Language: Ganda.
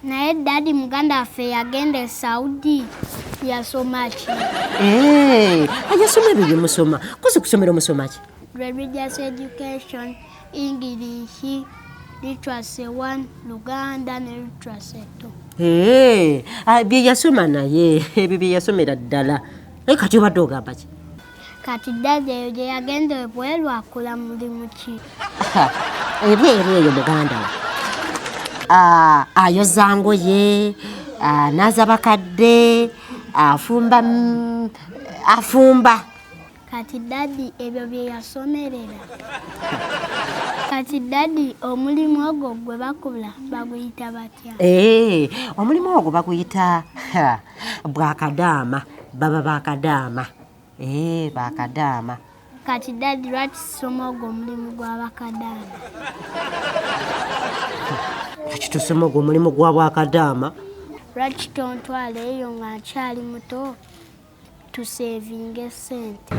naye dadi muganda waffe yagenda e Saudi yasoma ki? Yasoma ebyo bye musoma. Kozi kusomera musoma ki? Religious education, English, literacy 1, Luganda ne literacy 2. Bye yasoma naye ebyo bye yasomera ddala. Kati obadde ogamba ki? Kati dadi eyo gye yagenda ebweru akola mulimu ki? Ebweru eyo muganda we ayoza ngoye, naza bakadde, afumba. Kati dadi ebyo bye yasomerera. Kati dadi omulimu ogwo gwe bakola baguyita batya? Omulimu ogwo baguyita bwakadaama. Baba bakadaama. Bakadaama. Kati dadi lwaki tusoma ogwo omulimu gwa bakadaama? Lwaki tusoma ogwo omulimu gwa bwakadaama? Lwaki tontwala eyo nga nkyali muto tuseevinga sente?